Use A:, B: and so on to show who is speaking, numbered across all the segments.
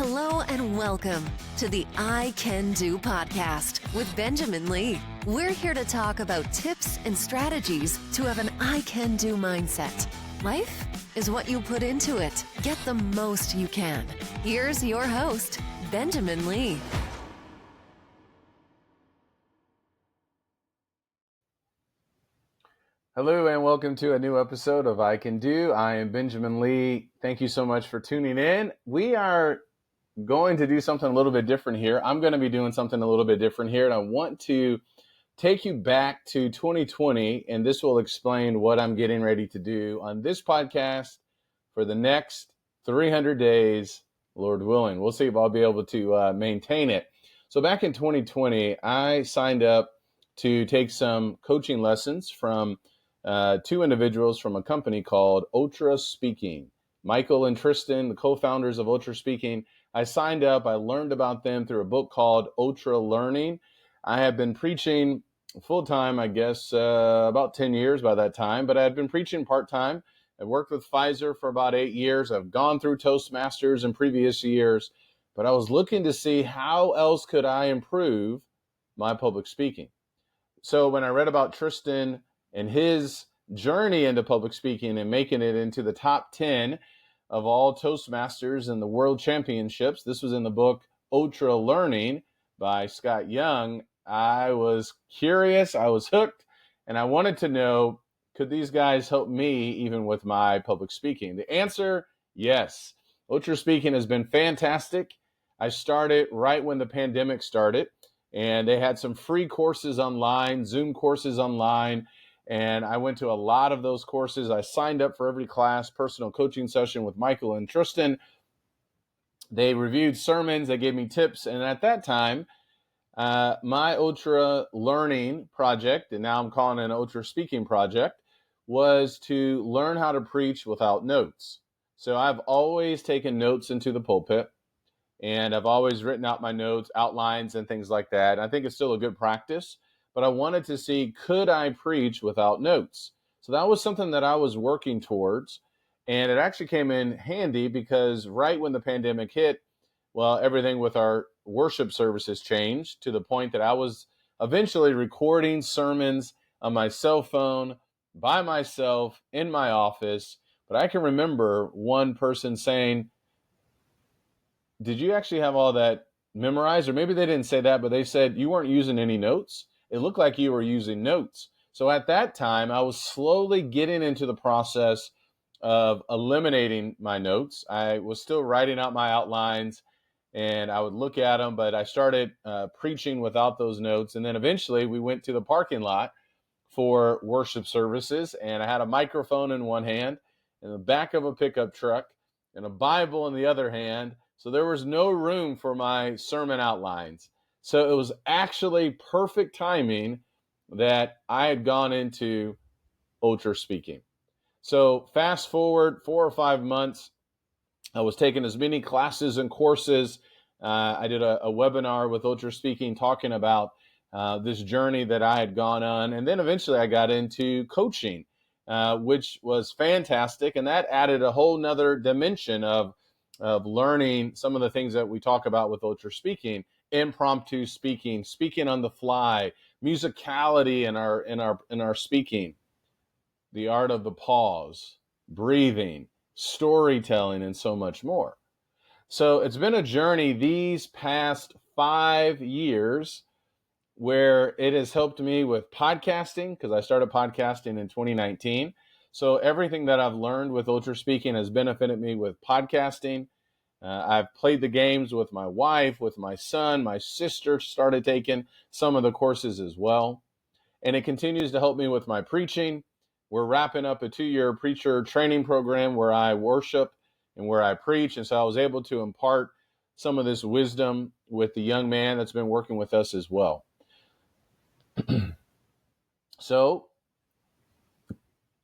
A: Hello and welcome to the I Can Do podcast with Benjamin Lee. We're here to talk about tips and strategies to have an I Can Do mindset. Life is what you put into it. Get the most you can. Here's your host, Benjamin Lee.
B: Hello and welcome to a new episode of I Can Do. I am Benjamin Lee. Thank you so much for tuning in. We are going to do something a little bit different here. I'm going to be doing something a little bit different here, and I want to take you back to 2020, and this will explain what I'm getting ready to do on this podcast for the next 300 days, Lord willing. We'll see if I'll be able to maintain it. So back in 2020, I signed up to take some coaching lessons from two individuals from a company called Ultraspeaking. Michael and Tristan, the co-founders of Ultraspeaking. I signed up. I learned about them through a book called Ultra Learning. I have been preaching full-time, I guess, about 10 years by that time, but I've been preaching part-time. I've worked with Pfizer for about 8 years. I've gone through Toastmasters in previous years, but I was looking to see how else could I improve my public speaking. So when I read about Tristan and his journey into public speaking and making it into the top 10 of all Toastmasters and the World Championships, this was in the book Ultra Learning by Scott Young, I was curious, I was hooked, and I wanted to know, could these guys help me even with my public speaking? The answer, yes. Ultraspeaking has been fantastic. I started right when the pandemic started, and they had some free courses online, Zoom courses online, and I went to a lot of those courses. I signed up for every class, personal coaching session with Michael and Tristan. They reviewed sermons, they gave me tips, and at that time, my Ultra Learning project, and now I'm calling it an Ultra Speaking project, was to learn how to preach without notes. So I've always taken notes into the pulpit, and I've always written out my notes, outlines, and things like that. And I think it's still a good practice, but I wanted to see, could I preach without notes? So that was something that I was working towards, and it actually came in handy because right when the pandemic hit, well, everything with our worship services changed to the point that I was eventually recording sermons on my cell phone by myself in my office. But I can remember one person saying, did you actually have all that memorized? Or maybe they didn't say that, but they said you weren't using any notes. It looked like you were using notes. So at that time, I was slowly getting into the process of eliminating my notes. I was still writing out my outlines, and I would look at them, but I started preaching without those notes. And then eventually we went to the parking lot for worship services, and I had a microphone in one hand and the back of a pickup truck and a Bible in the other hand. So there was no room for my sermon outlines. So it was actually perfect timing that I had gone into Ultraspeaking. So fast forward 4 or 5 months, I was taking as many classes and courses. I did a webinar with Ultraspeaking talking about this journey that I had gone on. And then eventually I got into coaching, which was fantastic. And that added a whole nother dimension of learning some of the things that we talk about with Ultraspeaking: impromptu speaking, speaking on the fly, musicality in our speaking, the art of the pause, breathing, storytelling, and so much more. So it's been a journey these past 5 years where it has helped me with podcasting, because I started podcasting in 2019. So everything that I've learned with Ultraspeaking has benefited me with podcasting. I've played the games with my wife, with my son. My sister started taking some of the courses as well. And it continues to help me with my preaching. We're wrapping up a 2-year preacher training program where I worship and where I preach. And so I was able to impart some of this wisdom with the young man that's been working with us as well. So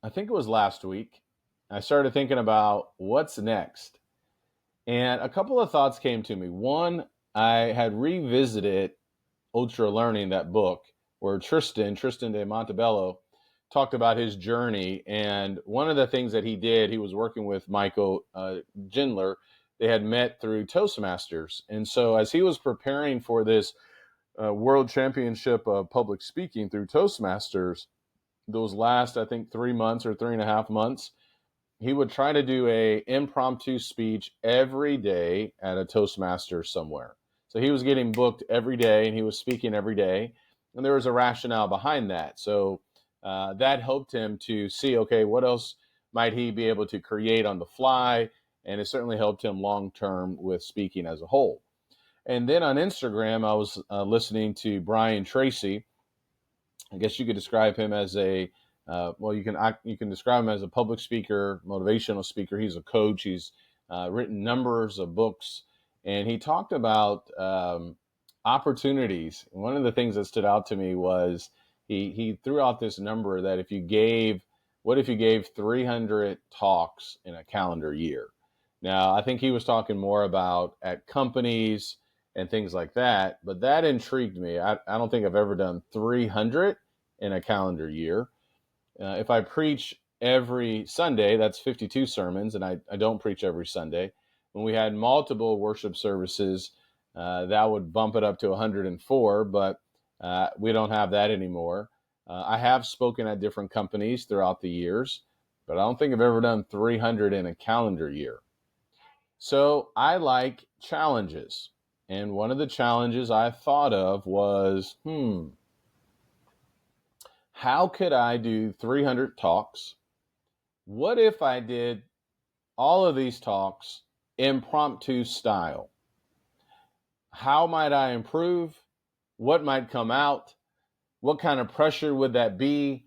B: I think it was last week, I started thinking about what's next. And a couple of thoughts came to me. One, I had revisited Ultra Learning, that book, where Tristan de Montebello, talked about his journey. And one of the things that he did, he was working with Michael Gendler, they had met through Toastmasters. And so as he was preparing for this World Championship of Public Speaking through Toastmasters, those last, I think, 3 months or 3.5 months, he would try to do a impromptu speech every day at a Toastmaster somewhere. So he was getting booked every day and he was speaking every day. And there was a rationale behind that. So that helped him to see, okay, what else might he be able to create on the fly? And it certainly helped him long term with speaking as a whole. And then on Instagram, I was listening to Brian Tracy. I guess you could describe him as a you can describe him as a public speaker, motivational speaker. He's a coach. He's written numbers of books, and he talked about opportunities. One of the things that stood out to me was he threw out this number that what if you gave 300 talks in a calendar year? Now, I think he was talking more about at companies and things like that, but that intrigued me. I don't think I've ever done 300 in a calendar year. If I preach every Sunday, that's 52 sermons, and I don't preach every Sunday. When we had multiple worship services, that would bump it up to 104, but we don't have that anymore. I have spoken at different companies throughout the years, but I don't think I've ever done 300 in a calendar year. So I like challenges. And one of the challenges I thought of was, how could I do 300 talks? What if I did all of these talks impromptu style? How might I improve? What might come out? What kind of pressure would that be?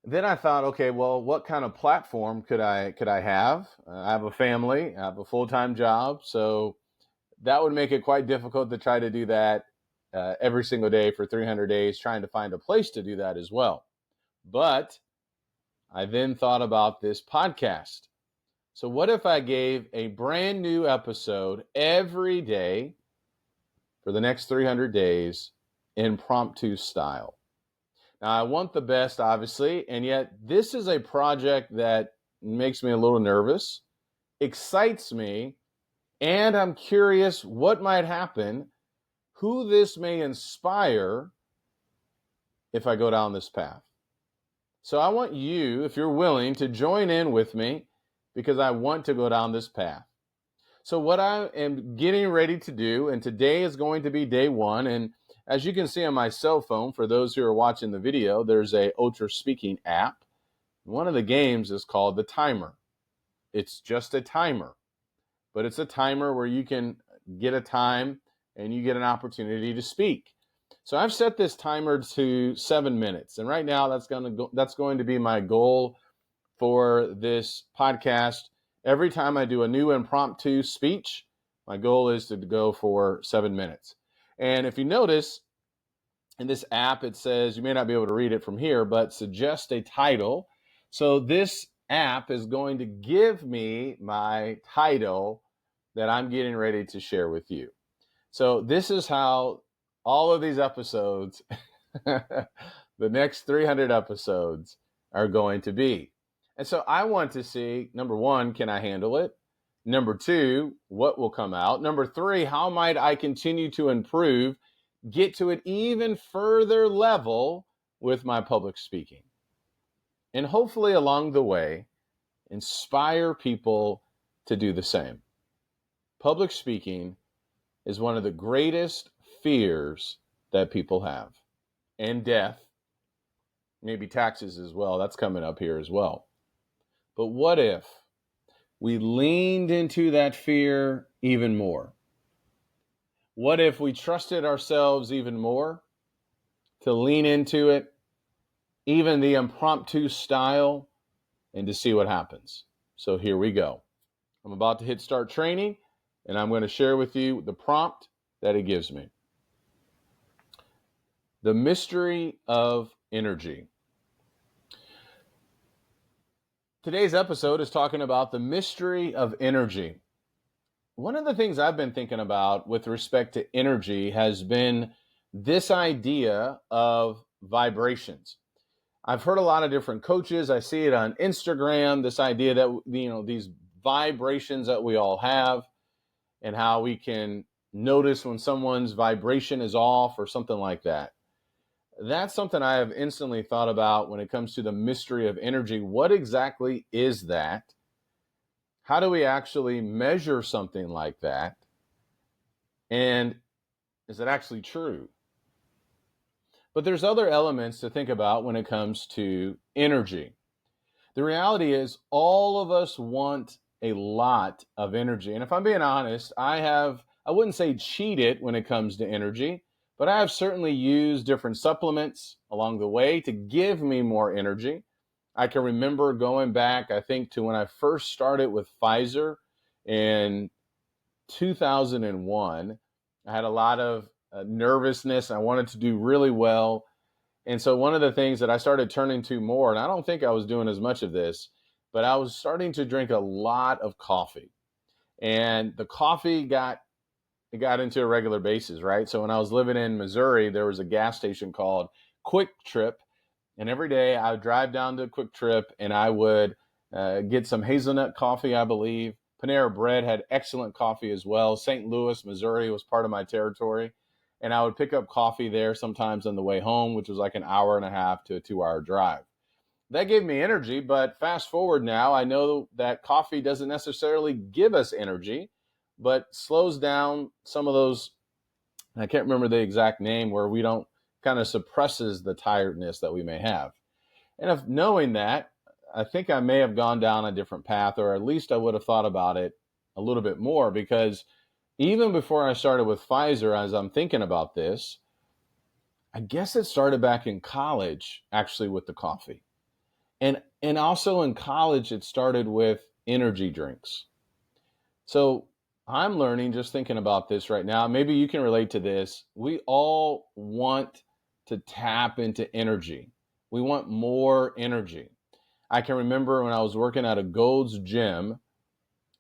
B: Then I thought, okay, well, what kind of platform could I have? I have a family, I have a full-time job, so that would make it quite difficult to try to do that every single day for 300 days, trying to find a place to do that as well. But I then thought about this podcast. So what if I gave a brand new episode every day for the next 300 days, impromptu style? Now, I want the best, obviously, and yet this is a project that makes me a little nervous, excites me, and I'm curious what might happen, who this may inspire if I go down this path. So I want you, if you're willing, to join in with me because I want to go down this path. So what I am getting ready to do, and today is going to be day one, and as you can see on my cell phone, for those who are watching the video, there's a Ultraspeaking app. One of the games is called the timer. It's just a timer, but it's a timer where you can get a time and you get an opportunity to speak. So I've set this timer to 7 minutes, and right now that's going to be my goal for this podcast. Every time I do a new impromptu speech, my goal is to go for 7 minutes. And if you notice in this app, it says, you may not be able to read it from here, but suggest a title. So this app is going to give me my title that I'm getting ready to share with you. So this is how all of these episodes, the next 300 episodes, are going to be. And so I want to see, number one, can I handle it? Number two, what will come out? Number three, how might I continue to improve, get to an even further level with my public speaking? And hopefully along the way, inspire people to do the same. Public speaking is one of the greatest fears that people have. And death, maybe taxes as well. That's coming up here as well. But what if we leaned into that fear even more? What if we trusted ourselves even more to lean into it, even the impromptu style, and to see what happens? So here we go. I'm about to hit start training, and I'm going to share with you the prompt that it gives me. The mystery of energy. Today's episode is talking about the mystery of energy. One of the things I've been thinking about with respect to energy has been this idea of vibrations. I've heard a lot of different coaches. I see it on Instagram, this idea that, these vibrations that we all have and how we can notice when someone's vibration is off or something like that. That's something I have instantly thought about when it comes to the mystery of energy. What exactly is that? How do we actually measure something like that? And is it actually true? But there's other elements to think about when it comes to energy. The reality is all of us want a lot of energy. And if I'm being honest, I wouldn't say cheated when it comes to energy, but I have certainly used different supplements along the way to give me more energy. I can remember going back, I think, to when I first started with Pfizer in 2001. I had a lot of nervousness. I wanted to do really well. And so one of the things that I started turning to more, and I don't think I was doing as much of this, but I was starting to drink a lot of coffee. And the coffee got into a regular basis, right? So when I was living in Missouri, there was a gas station called Quick Trip. And every day I would drive down to Quick Trip and I would get some hazelnut coffee, I believe. Panera Bread had excellent coffee as well. St. Louis, Missouri was part of my territory. And I would pick up coffee there sometimes on the way home, which was like an hour and a half to a 2-hour drive. That gave me energy, but fast forward now, I know that coffee doesn't necessarily give us energy, but slows down some of those, I can't remember the exact name, where we don't, kind of suppresses the tiredness that we may have. And if knowing that, I think I may have gone down a different path, or at least I would have thought about it a little bit more, because even before I started with Pfizer, as I'm thinking about this, I guess it started back in college, actually, with the coffee. And also in college, it started with energy drinks. So I'm learning, just thinking about this right now, maybe you can relate to this. We all want to tap into energy. We want more energy. I can remember when I was working at a Gold's Gym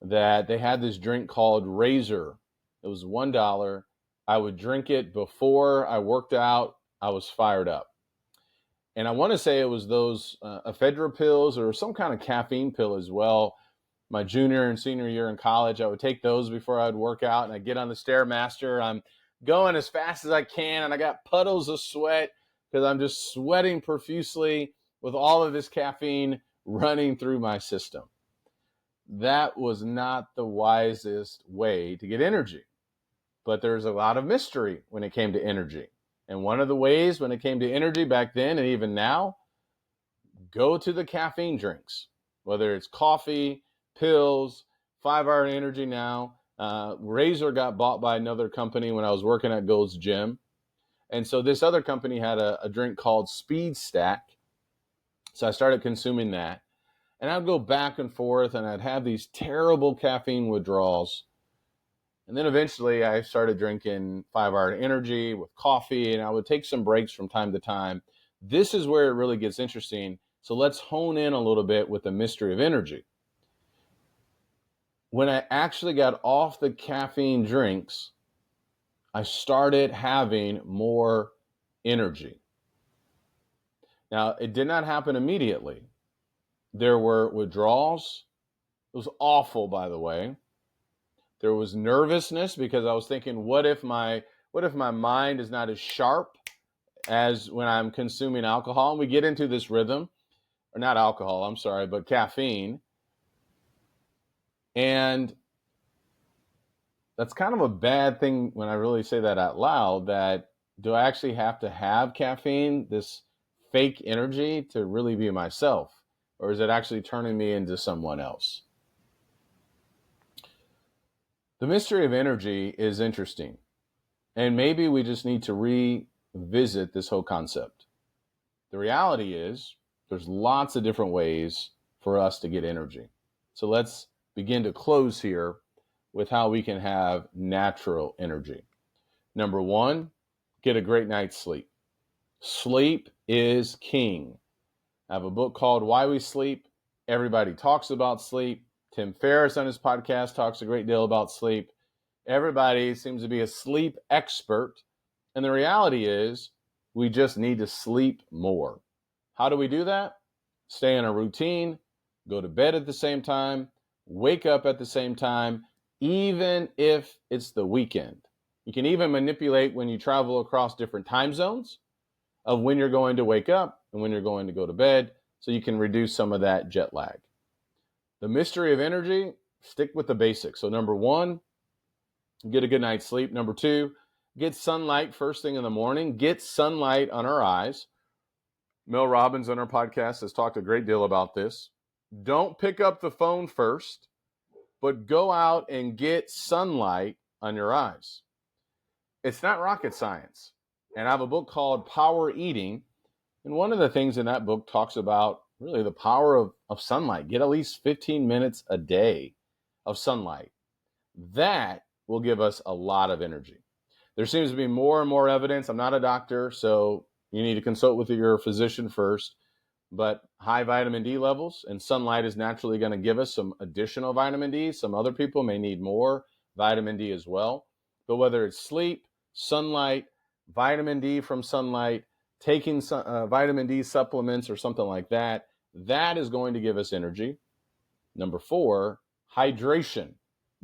B: that they had this drink called Razor. It was $1. I would drink it before I worked out. I was fired up. And I want to say it was those ephedra pills or some kind of caffeine pill as well. My junior and senior year in college, I would take those before I'd work out, and I'd get on the Stairmaster. I'm going as fast as I can, and I got puddles of sweat because I'm just sweating profusely with all of this caffeine running through my system. That was not the wisest way to get energy. But there's a lot of mystery when it came to energy. And one of the ways when it came to energy back then and even now, go to the caffeine drinks, whether it's coffee, pills, 5-Hour Energy now. Razor got bought by another company when I was working at Gold's Gym. And so this other company had a drink called Speed Stack. So I started consuming that. And I'd go back and forth and I'd have these terrible caffeine withdrawals. And then eventually I started drinking 5-Hour Energy with coffee, and I would take some breaks from time to time. This is where it really gets interesting. So let's hone in a little bit with the mystery of energy. When I actually got off the caffeine drinks, I started having more energy. Now, it did not happen immediately. There were withdrawals. It was awful, by the way. There was nervousness because I was thinking, what if my mind is not as sharp as when I'm consuming alcohol? And we get into this rhythm, or not alcohol, I'm sorry, but caffeine. And that's kind of a bad thing when I really say that out loud, that do I actually have to have caffeine, this fake energy, to really be myself? Or is it actually turning me into someone else? The mystery of energy is interesting. And maybe we just need to revisit this whole concept. The reality is there's lots of different ways for us to get energy. So let's begin to close here with how we can have natural energy. Number one, get a great night's sleep. Sleep is king. I have a book called Why We Sleep. Everybody talks about sleep. Tim Ferriss on his podcast talks a great deal about sleep. Everybody seems to be a sleep expert. And the reality is we just need to sleep more. How do we do that? Stay in a routine, go to bed at the same time, wake up at the same time, even if it's the weekend. You can even manipulate when you travel across different time zones of when you're going to wake up and when you're going to go to bed, so you can reduce some of that jet lag. The mystery of energy, stick with the basics. So number one, get a good night's sleep. Number two, get sunlight first thing in the morning. Get sunlight on our eyes. Mel Robbins on our podcast has talked a great deal about this. Don't pick up the phone first, but go out and get sunlight on your eyes. It's not rocket science. And I have a book called Power Eating. And one of the things in that book talks about really the power of sunlight. Get at least 15 minutes a day of sunlight. That will give us a lot of energy. There seems to be more and more evidence. I'm not a doctor, so you need to consult with your physician first. But high vitamin D levels and sunlight is naturally going to give us some additional vitamin D. Some other people may need more vitamin D as well. But whether it's sleep, sunlight, vitamin D from sunlight, taking vitamin D supplements or something like that, that is going to give us energy. Number four, hydration.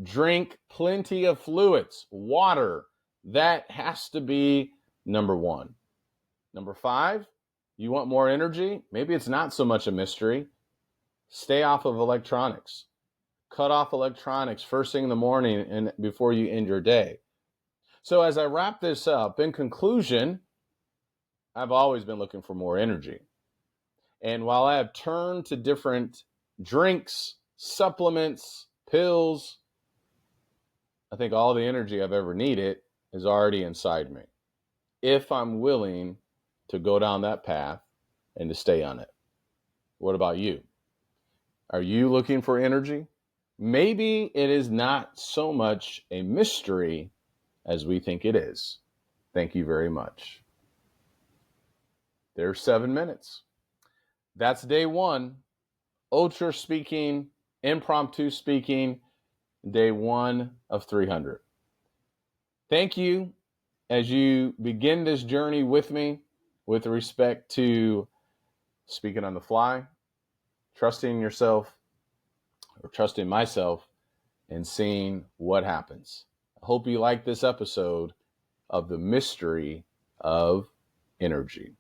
B: Drink plenty of fluids, water. That has to be number one. Number five, you want more energy? Maybe it's not so much a mystery. Stay off of electronics. Cut off electronics first thing in the morning and before you end your day. So as I wrap this up, in conclusion, I've always been looking for more energy. And while I have turned to different drinks, supplements, pills, I think all the energy I've ever needed is already inside me, if I'm willing to go down that path and to stay on it. What about you? Are you looking for energy? Maybe it is not so much a mystery as we think it is. Thank you very much. There's 7 minutes. That's day one. Ultra speaking, impromptu speaking, day one of 300. Thank you as you begin this journey with me with respect to speaking on the fly, trusting yourself or trusting myself and seeing what happens. I hope you like this episode of the mystery of energy.